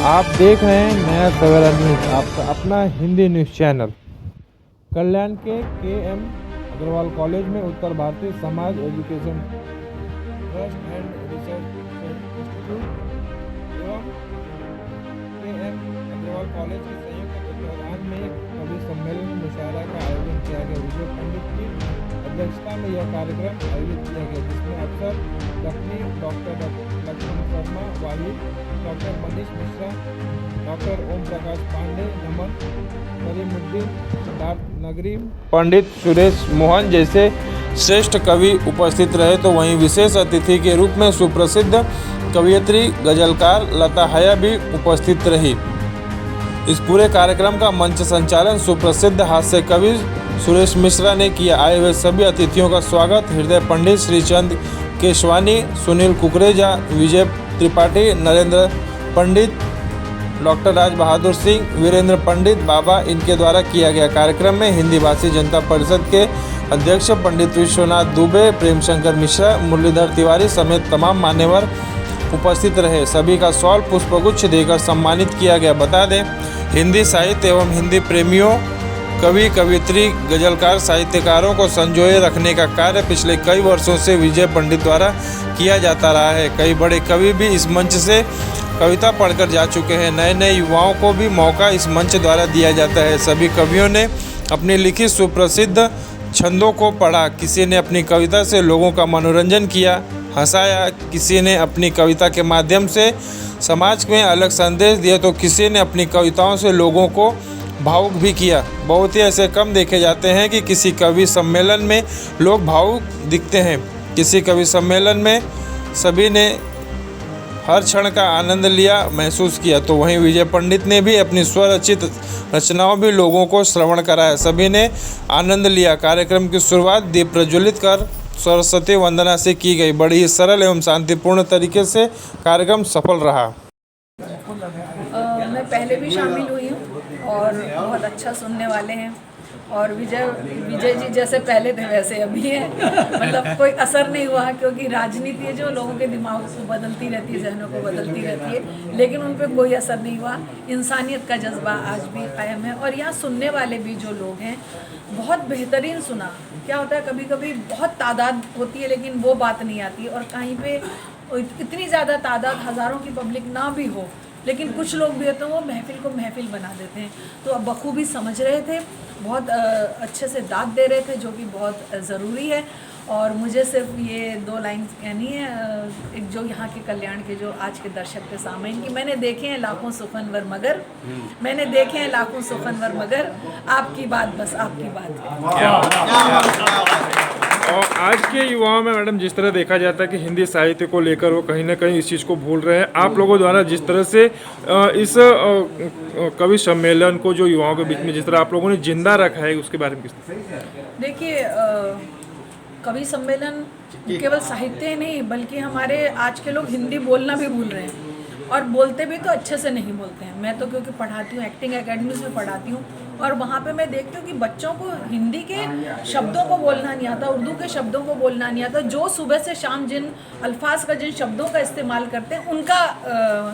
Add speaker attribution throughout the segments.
Speaker 1: आप देख रहे हैं नया सवेरा न्यूज़, आपका अपना हिंदी न्यूज़ चैनल। कल्याण के एम अग्रवाल कॉलेज में उत्तर Bharatiya Samaj education trust and research institute एवं एम अग्रवाल कॉलेज के संयुक्त तत्वावधान में एक कवि सम्मेलन मुशायरा का आयोजन किया गया। विजय पंडित की अध्यक्षता में यह कार्यक्रम आयोजित किया गया, जिसमें अफसर डॉक्टर लक्ष्मण शर्मा वाहिद, डॉक्टर मनीष मिश्रा, डॉक्टर ओम प्रकाश पांडे, नमन करीमुद्दीन, सिद्धार्थ नगरी, पंडित सुरेश मोहन जैसे श्रेष्ठ कवि उपस्थित रहे। तो वहीं विशेष अतिथि के रूप में सुप्रसिद्ध कवयित्री गजलकार लता हया भी उपस्थित रही। इस पूरे कार्यक्रम का मंच संचालन सुप्रसिद्ध हास्य कवि सुरेश मिश्रा ने किया। आए हुए सभी अतिथियों का स्वागत हृदय पंडित श्रीचंद केशवानी, सुनील कुकरेजा, विजय त्रिपाठी, नरेंद्र पंडित, डॉक्टर राज बहादुर सिंह, वीरेंद्र पंडित बाबा इनके द्वारा किया गया। कार्यक्रम में हिंदी भाषी जनता परिषद के अध्यक्ष पंडित विश्वनाथ दुबे, प्रेम शंकर मिश्रा, मुरलीधर तिवारी समेत तमाम मान्यवर उपस्थित रहे। सभी का शॉल पुष्पगुच्छ देकर सम्मानित किया गया। बता दें, हिंदी साहित्य एवं हिंदी प्रेमियों, कवि कवयित्री गजलकार साहित्यकारों को संजोए रखने का कार्य पिछले कई वर्षों से विजय पंडित द्वारा किया जाता रहा है। कई बड़े कवि भी इस मंच से कविता पढ़कर जा चुके हैं। नए नए युवाओं को भी मौका इस मंच द्वारा दिया जाता है। सभी कवियों ने अपनी लिखित सुप्रसिद्ध छंदों को पढ़ा। किसी ने अपनी कविता से लोगों का मनोरंजन किया, हंसाया, किसी ने अपनी कविता के माध्यम से समाज में अलग संदेश दिया, तो किसी ने अपनी कविताओं से लोगों को भावुक भी किया। बहुत ही ऐसे कम देखे जाते हैं कि किसी कवि सम्मेलन में लोग भावुक दिखते हैं। किसी कवि सम्मेलन में सभी ने हर क्षण का आनंद लिया, महसूस किया। तो वहीं विजय पंडित ने भी अपनी स्वरचित रचनाओं भी लोगों को श्रवण कराया। सभी ने आनंद लिया। कार्यक्रम की शुरुआत दीप प्रज्वलित कर सरस्वती वंदना से की गई। बड़ी ही सरल एवं शांतिपूर्ण तरीके से कार्यक्रम सफल रहा।
Speaker 2: मैं पहले भी शामिल हुई हूँ और बहुत अच्छा सुनने वाले हैं। और विजय जी जैसे पहले थे वैसे अभी हैं। मतलब कोई असर नहीं हुआ, क्योंकि राजनीति है जो लोगों के दिमाग को बदलती रहती है, जहनों को बदलती रहती है, लेकिन उन पर कोई असर नहीं हुआ। इंसानियत का जज्बा आज भी कायम है। और यहाँ सुनने वाले भी जो लोग हैं बहुत बेहतरीन सुना। क्या होता है, कभी कभी बहुत तादाद होती है लेकिन वो बात नहीं आती, और कहीं पे इतनी ज़्यादा तादाद, हज़ारों की पब्लिक ना भी हो, लेकिन कुछ लोग भी होते हैं वो महफिल को महफिल बना देते हैं। तो अब बखूबी समझ रहे थे, बहुत अच्छे से दाद दे रहे थे, जो कि बहुत ज़रूरी है। और मुझे सिर्फ ये 2 लाइन कहनी है, एक जो यहाँ के कल्याण के जो आज के दर्शक के सामने कि मैंने देखे हैं लाखों सुखनवर मगर, मैंने देखे हैं लाखों सुखनवर मगर, आपकी बात बस आपकी बात है।
Speaker 1: और आज के युवाओं में मैडम जिस तरह देखा जाता है कि हिंदी साहित्य को लेकर वो कहीं ना कहीं इस चीज़ को भूल रहे हैं, आप लोगों द्वारा जिस तरह से इस कवि सम्मेलन को जो युवाओं के बीच में जिस तरह आप लोगों ने जिंदा रखा है, उसके बारे में किस तरह?
Speaker 2: देखिए, कवि सम्मेलन केवल साहित्य ही नहीं, बल्कि हमारे आज के लोग हिंदी बोलना भी भूल रहे हैं, और बोलते भी तो अच्छे से नहीं बोलते हैं। मैं तो क्योंकि पढ़ाती हूँ, एक्टिंग एकेडमीज में पढ़ाती हूँ, और वहाँ पे मैं देखती हूँ कि बच्चों को हिंदी के शब्दों को बोलना नहीं आता, उर्दू के शब्दों को बोलना नहीं आता। जो सुबह से शाम जिन अल्फाज का, जिन शब्दों का इस्तेमाल करते हैं, उनका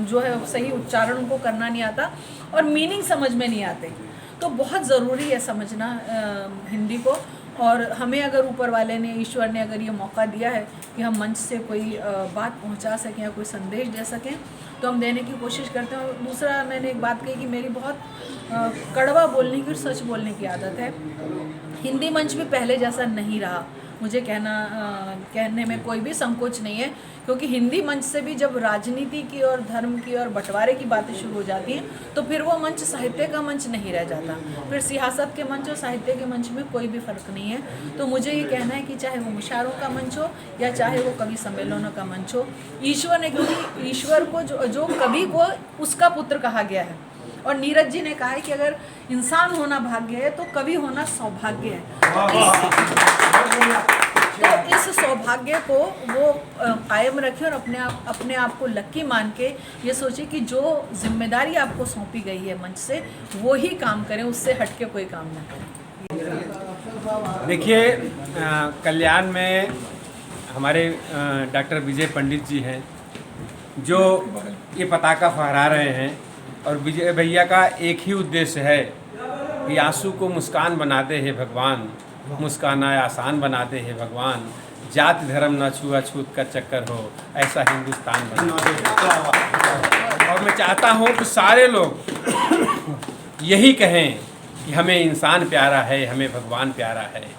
Speaker 2: जो है सही उच्चारण उनको करना नहीं आता, और मीनिंग समझ में नहीं आते। तो बहुत ज़रूरी है समझना हिंदी को। और हमें अगर ऊपर वाले ने, ईश्वर ने अगर ये मौका दिया है कि हम मंच से कोई बात पहुंचा सकें या कोई संदेश दे सकें, तो हम देने की कोशिश करते हैं। और दूसरा, मैंने एक बात कही कि मेरी बहुत कड़वा बोलने की और सच बोलने की आदत है। हिंदी मंच भी पहले जैसा नहीं रहा, मुझे कहने में कोई भी संकोच नहीं है, क्योंकि हिंदी मंच से भी जब राजनीति की और धर्म की और बंटवारे की बातें शुरू हो जाती हैं, तो फिर वो मंच साहित्य का मंच नहीं रह जाता। फिर सियासत के मंच और साहित्य के मंच में कोई भी फ़र्क नहीं है। तो मुझे ये कहना है कि चाहे वो मुशायरों का मंच हो या चाहे वो कवि सम्मेलनों का मंच हो, ईश्वर ने, क्योंकि ईश्वर को जो कवि को उसका पुत्र कहा गया है, और नीरज जी ने कहा है कि अगर इंसान होना भाग्य है तो कवि होना सौभाग्य है। तो इस सौभाग्य को वो कायम रखें, और अपने आप को लकी मान के ये सोचे कि जो जिम्मेदारी आपको सौंपी गई है मंच से, वो ही काम करें, उससे हट के कोई काम ना करें।
Speaker 3: देखिए, कल्याण में हमारे डॉक्टर विजय पंडित जी हैं, जो ये पताका फहरा रहे हैं और विजय भैया का एक ही उद्देश्य है कि आंसू को मुस्कान बनाते हैं भगवान, मुस्काना आसान बनाते हैं भगवान, जाति धर्म न छुआछूत का चक्कर हो, ऐसा हिंदुस्तान बना। और मैं चाहता हूँ कि सारे लोग यही कहें कि हमें इंसान प्यारा है, हमें भगवान प्यारा है,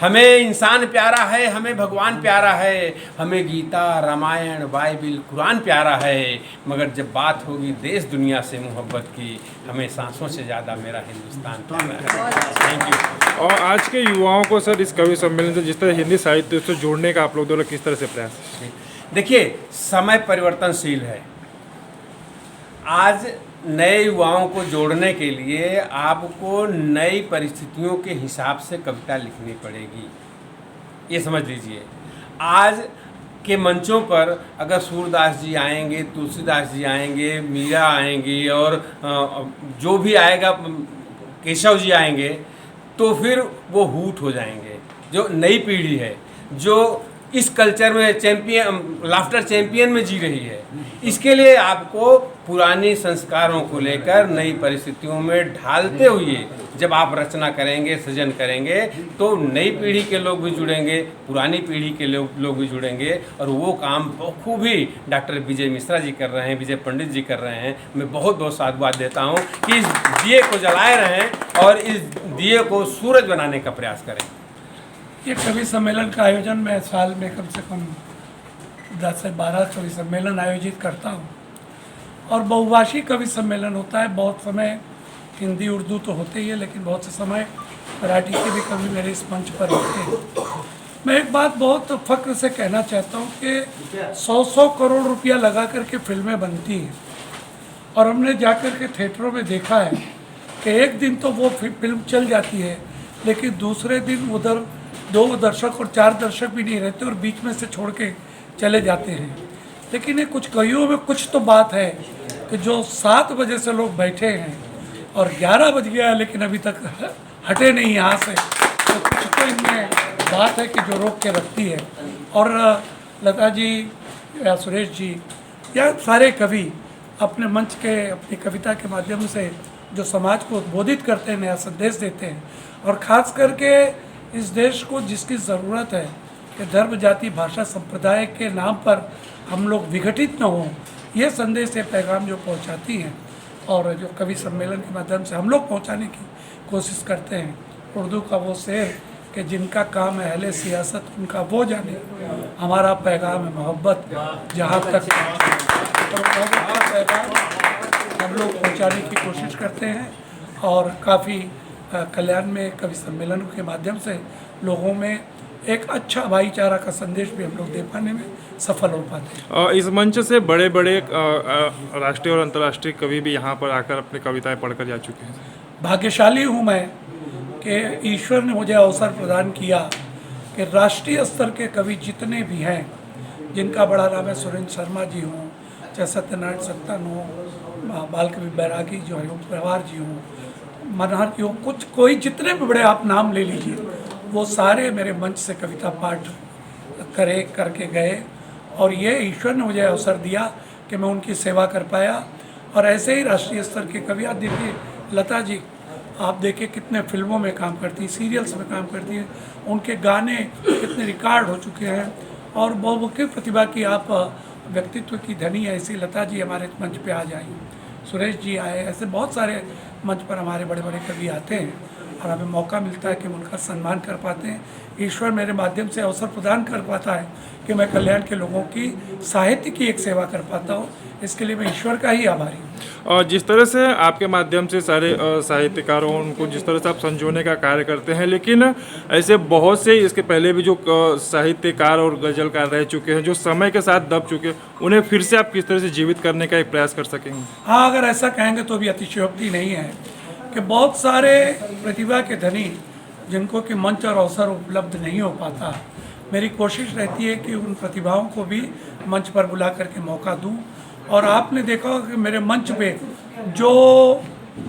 Speaker 3: हमें इंसान प्यारा है, हमें भगवान प्यारा है, हमें गीता रामायण बाइबिल कुरान प्यारा है, मगर जब बात होगी देश दुनिया से मोहब्बत की, हमें सांसों से ज़्यादा मेरा हिंदुस्तान प्यारा है। Thank you.
Speaker 1: और आज के युवाओं को सर इस कवि सम्मेलन से जिस तरह हिंदी साहित्य से जोड़ने का आप लोग द्वारा किस तरह से प्रयास?
Speaker 3: देखिए, समय परिवर्तनशील है। आज नए युवाओं को जोड़ने के लिए आपको नई परिस्थितियों के हिसाब से कविता लिखनी पड़ेगी, ये समझ लीजिए। आज के मंचों पर अगर सूरदास जी आएंगे, तुलसीदास जी आएंगे, मीरा आएंगी और जो भी आएगा, केशव जी आएंगे, तो फिर वो हूट हो जाएंगे। जो नई पीढ़ी है, जो इस कल्चर में लाफ्टर चैंपियन में जी रही है, इसके लिए आपको पुराने संस्कारों को लेकर नई परिस्थितियों में ढालते हुए जब आप रचना करेंगे, सृजन करेंगे, तो नई पीढ़ी के लोग भी जुड़ेंगे, पुरानी पीढ़ी के लोग भी जुड़ेंगे, और वो काम बखूबी डॉक्टर विजय मिश्रा जी कर रहे हैं, विजय पंडित जी कर रहे हैं। मैं बहुत बहुत साधुवाद देता हूँ कि इस दिए को जलाए रहें और इस दिए को सूरज बनाने का प्रयास करें।
Speaker 4: ये कवि सम्मेलन का आयोजन मैं साल में कम से कम 10 से 12 कवि सम्मेलन आयोजित करता हूँ, और बहुभाषी कवि सम्मेलन होता है। बहुत समय हिंदी उर्दू तो होते ही है, लेकिन बहुत से समय मराठी के भी कवि मेरे इस मंच पर होते हैं। मैं एक बात बहुत फख्र से कहना चाहता हूँ कि 100 करोड़ रुपया लगा करके फिल्में बनती हैं, और हमने जाकर के थिएटरों में देखा है कि एक दिन तो वो फिल्म चल जाती है, लेकिन दूसरे दिन उधर 2 दर्शक और 4 दर्शक भी नहीं रहते और बीच में से छोड़ के चले जाते हैं। लेकिन ये कुछ कवियों में कुछ तो बात है कि जो 7 बजे से लोग बैठे हैं और 11 बज गया है लेकिन अभी तक हटे नहीं यहाँ से, तो कुछ तो इनमें बात है कि जो रोक के रखती है। और लता जी या सुरेश जी या सारे कवि अपने मंच के, अपनी कविता के माध्यम से जो समाज को उद्बोधित करते हैं, नया संदेश देते हैं, और ख़ास करके इस देश को जिसकी ज़रूरत है कि धर्म जाति भाषा संप्रदाय के नाम पर हम लोग विघटित न हों, ये संदेश, ये पैगाम जो पहुंचाती हैं, और जो कवि सम्मेलन के माध्यम से हम लोग पहुंचाने की कोशिश करते हैं। उर्दू का वो शेर कि जिनका काम है अहले सियासत उनका वो जाने, हमारा पैगाम है मोहब्बत जहाँ तक, तो मोहब्बत का पैगाम हम लोग पहुँचाने की कोशिश करते हैं। और काफ़ी कल्याण में कवि सम्मेलन के माध्यम से लोगों में एक अच्छा भाईचारा का संदेश भी हम लोग दे पाने में सफल हो पाते हैं।
Speaker 1: इस मंच से बड़े बड़े राष्ट्रीय और अंतर्राष्ट्रीय कवि भी यहाँ पर आकर अपनी कविताएं पढ़कर जा चुके हैं।
Speaker 4: भाग्यशाली हूँ मैं कि ईश्वर ने मुझे अवसर प्रदान किया कि राष्ट्रीय स्तर के कवि जितने भी हैं, जिनका बड़ा नाम है, सुरेंद्र शर्मा जी हों, चाहे सत्यनारायण सत्तन हो, बाल कवि बैरागी जो है, प्रवार जी हों, मनहर जी हो, कुछ कोई जितने भी बड़े आप नाम ले लीजिए, वो सारे मेरे मंच से कविता पाठ करके गए, और ये ईश्वर ने मुझे अवसर दिया कि मैं उनकी सेवा कर पाया। और ऐसे ही राष्ट्रीय स्तर के कवि, आप देखिए लता जी, आप देखिए कितने फिल्मों में काम करती हैं, सीरियल्स में काम करती हैं, उनके गाने कितने रिकॉर्ड हो चुके हैं, और बहुमुखी प्रतिभा की आप व्यक्तित्व की धनी ऐसी लता जी हमारे मंच पे आ जाएं, सुरेश जी आए, ऐसे बहुत सारे मंच पर हमारे बड़े बड़े कवि आते हैं, और हमें मौका मिलता है कि हम उनका सम्मान कर पाते हैं। ईश्वर मेरे माध्यम से अवसर प्रदान कर पाता है कि मैं कल्याण के लोगों की साहित्य की एक सेवा कर पाता हूँ, इसके लिए मैं ईश्वर का ही आभारी हूँ।
Speaker 1: और जिस तरह से आपके माध्यम से सारे साहित्यकारों उनको जिस तरह से आप संजोने का कार्य करते हैं, लेकिन ऐसे बहुत से इसके पहले भी जो साहित्यकार और गजलकार रह चुके हैं, जो समय के साथ दब चुके हैं, उन्हें फिर से आप किस तरह से जीवित करने का एक प्रयास कर सकेंगे?
Speaker 4: हाँ, अगर ऐसा कहेंगे तो भी अतिशयोक्ति नहीं है कि बहुत सारे प्रतिभा के धनी जिनको कि मंच और अवसर उपलब्ध नहीं हो पाता, मेरी कोशिश रहती है कि उन प्रतिभाओं को भी मंच पर बुला करके मौका दूं। और आपने देखा होगा कि मेरे मंच पे जो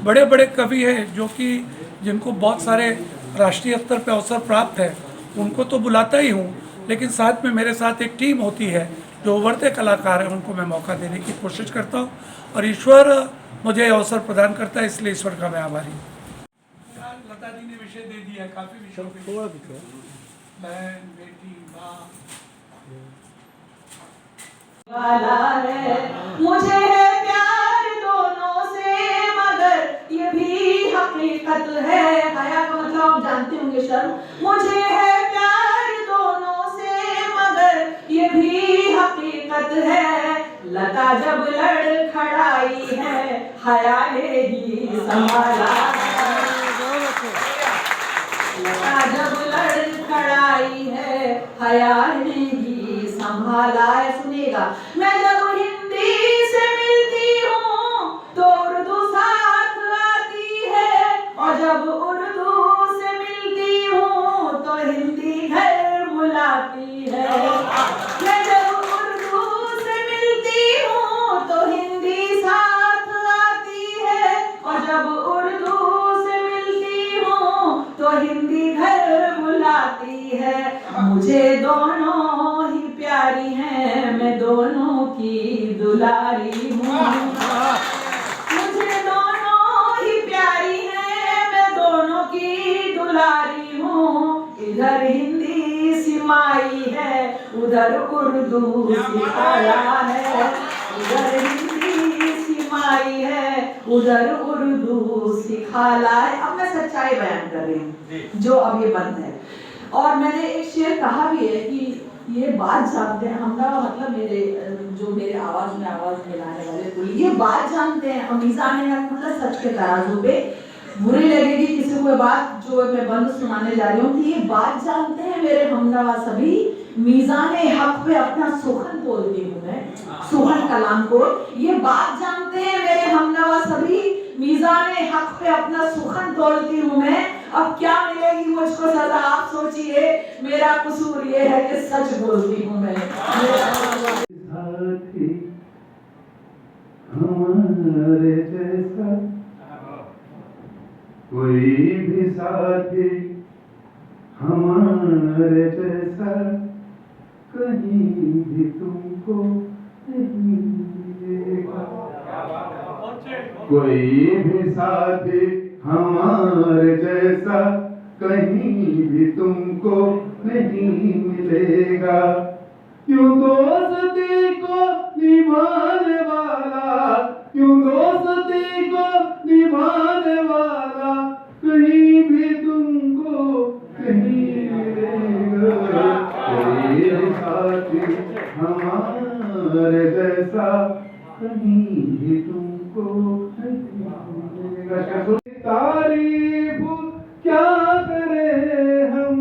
Speaker 4: बड़े बड़े कवि हैं, जो कि जिनको बहुत सारे राष्ट्रीय स्तर पे अवसर प्राप्त है, उनको तो बुलाता ही हूँ, लेकिन साथ में मेरे साथ एक टीम होती है जो उभरते कलाकार हैं, उनको मैं मौका देने की कोशिश करता हूँ। और ईश्वर मुझे ये अवसर प्रदान करता है, इसलिए ईश्वर का मैं आभारी हूँ। लता जी ने विषय दे दिया है, काफ़ी विषयों पे बहन बेटी माँ
Speaker 5: वाला है, मुझे है प्यार दोनों से, मगर ये भी हकीकत है। हया का मतलब आप जानते होंगे शर्म। मुझे है प्यार दोनों से, मगर ये भी हकीकत है। लता जब लड़खड़ाई है, हया ने ही संभाला। लता जब लड़खड़ाई है, हया ने ही संभाला है। सुनिएगा, मैं जब हिंदी से मिलती हूँ तो उर्दू साथ आती है, और जब उर्दू से मिलती हूँ तो हिंदी घर बुलाती है। मैं जब उर्दू से मिलती हूँ तो हिंदी साथ आती है, और जब उर्दू से मिलती हूँ तो हिंदी घर बुलाती है। मुझे दोनों ही प्यारी हैं, मैं दोनों की दुलारी हूँ। मुझे दोनों ही प्यारी हैं, मैं दोनों की दुलारी हूँ। इधर हिंदी सिमाई है, उधर उर्दू सिखाया है। इधर हिंदी सिमाई है, उधर उर्दू सिखाला है। अब मैं सच्चाई बयान कर रही हूँ जो अब ये बंद है। और मैंने एक शेर कहा भी है कि ये बात जानते हैं, हमरा मतलब मेरे आवाज में आवाज मिलाने वाले कोई ये बात जानते हैं। मीज़ान है मतलब सच के तराजू पे बुरी लगेगी किसी को बात जो मैं बंद सुनाने जा रही हूँ कि ये बात जानते हैं मेरे हमनवा सभी, मीज़ान हक पे अपना सुखन बोलती हूँ मैं, सुखन कलाम को। ये बात जानते हैं मेरे हमनवा सभी, मीज़ान हक पे अपना सुखन तोलती हूँ मैं। अब क्या मिलेगी मुझको सजा आप सोचिए, मेरा कसूर ये है कि सच बोलती हूँ मैं।
Speaker 6: हमारे जैसा कोई भी साथी, हमारे जैसा कहीं भी तुमको नहीं मिलेगा। कोई भी साथी हमारे जैसा कहीं भी तुमको नहीं मिलेगा। क्यों दोस्ती को निभाने वाला, क्यों दोस्ती को निभाने वाला कहीं भी तुमको नहीं मिलेगा। कोई भी साथी हमारे जैसा कहीं भी तुमको नहीं मिलेगा। तारीफ क्या करें हम,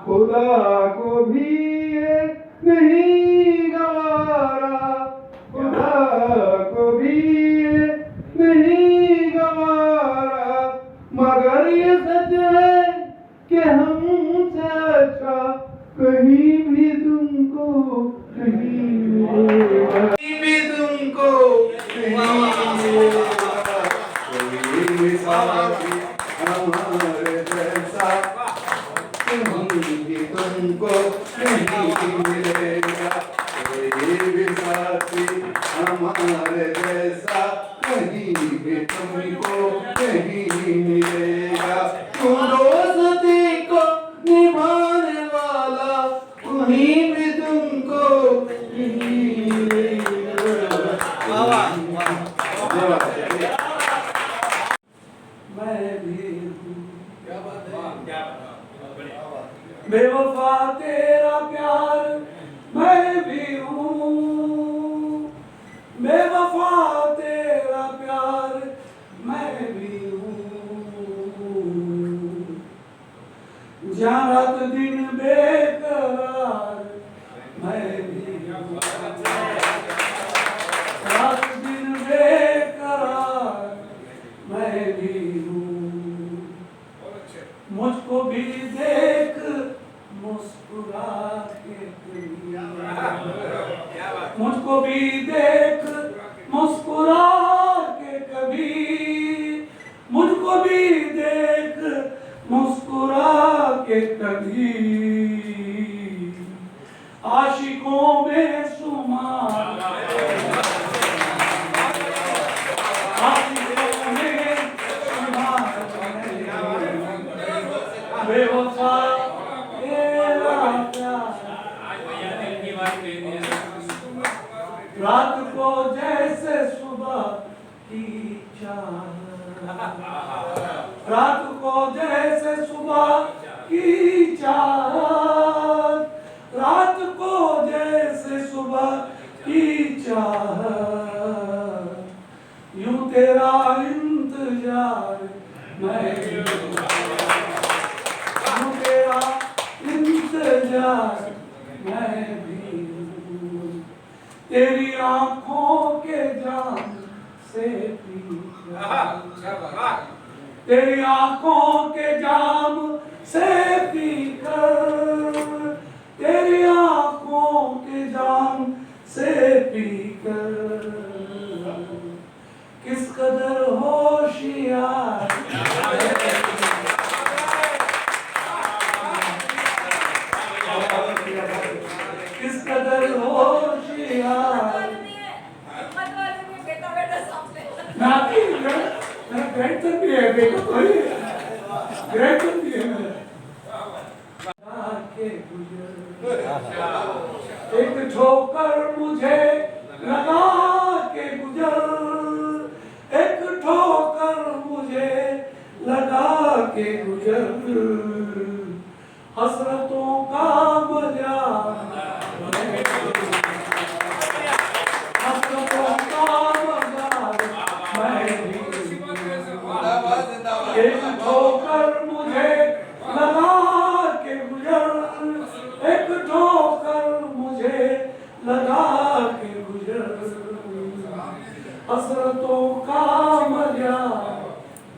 Speaker 6: खुदा को भी ये नहीं गवारा, खुदा को भी ये नहीं गवारा। मगर ये सच है कि हमसे अच्छा कहीं भी तुमको नहीं मिलेगा, कहीं भी तुमको नहीं मिलेगा। कोई भी साथी हमारे जैसा कहीं भी तुमको नहीं मिलेगा। कोई भी साथी हमारे जैसा कहीं भी तुमको नहीं मिलेगा। तुम दोस्ती को निभाने वाला कहीं भी तुमको नहीं मिलेगा।
Speaker 4: मैं भी बेवफा तेरा प्यार मैं भी हूँ, बेवफा तेरा प्यार मैं भी हूँ। जहाँ रात दिन बेकरार मैं भी हूँ, रात दिन बेकरार मैं भी हूँ। मुझको भी देख मुस्कुरा के दुनिया, मुझको भी देख मुस्कुरा के कभी, मुझको भी देख मुस्कुरा के कभी। आशिकों में शुमार, आशिकों की चाहत, रात को जैसे सुबह की चाहत, रात को जैसे सुबह की चाहत, यूं तेरा इंतजार मैं, यूं तेरा इंतजार मैं भी हूँ, तेरी आंखों के जाम से पीकर, तेरी आंखों के जाम से पीकर, तेरी आंखों के जाम से पीकर, किस कदर होशियार किस कदर होशियार मेरा ग्रैंडसन भी है, बेटा कोई ग्रैंडसन भी है मेरा के गुजर, एक ठोकर मुझे लगा के गुजर, एक ठोकर मुझे लगा के गुजर, हसरतों का बाजार, हसरतों का बाजार मैं भी, एक ठोकर मुझे लगा के गुजर, एक ठोकर मुझे लगा के गुजर, हसरतों का बाजार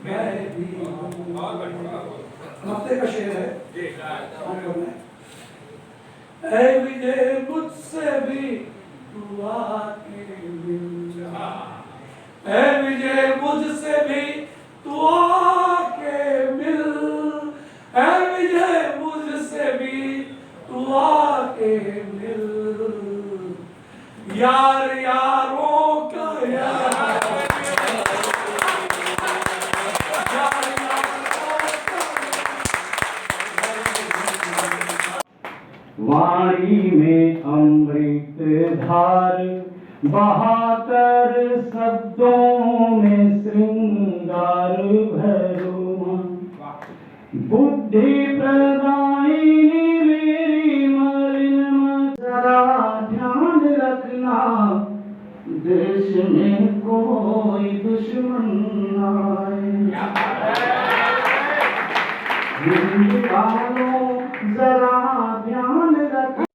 Speaker 4: मैं भी। हफ्ते का शेर है, ऐ विजय मुझसे भी तू आके मिल, ऐ विजय मुझसे भी तू आके मिल, ऐ विजय मुझसे भी तू आके मिल, यार यारों का यार,
Speaker 6: वाणी में अमृत धार बहाकर शब्दों में श्रृंगार भरो, बुद्धि प्रदायिनी मेरी मलिन मन, जरा ध्यान रखना देश में कोई दुश्मन आए, हिंद वालों जरा ध्यान रखना।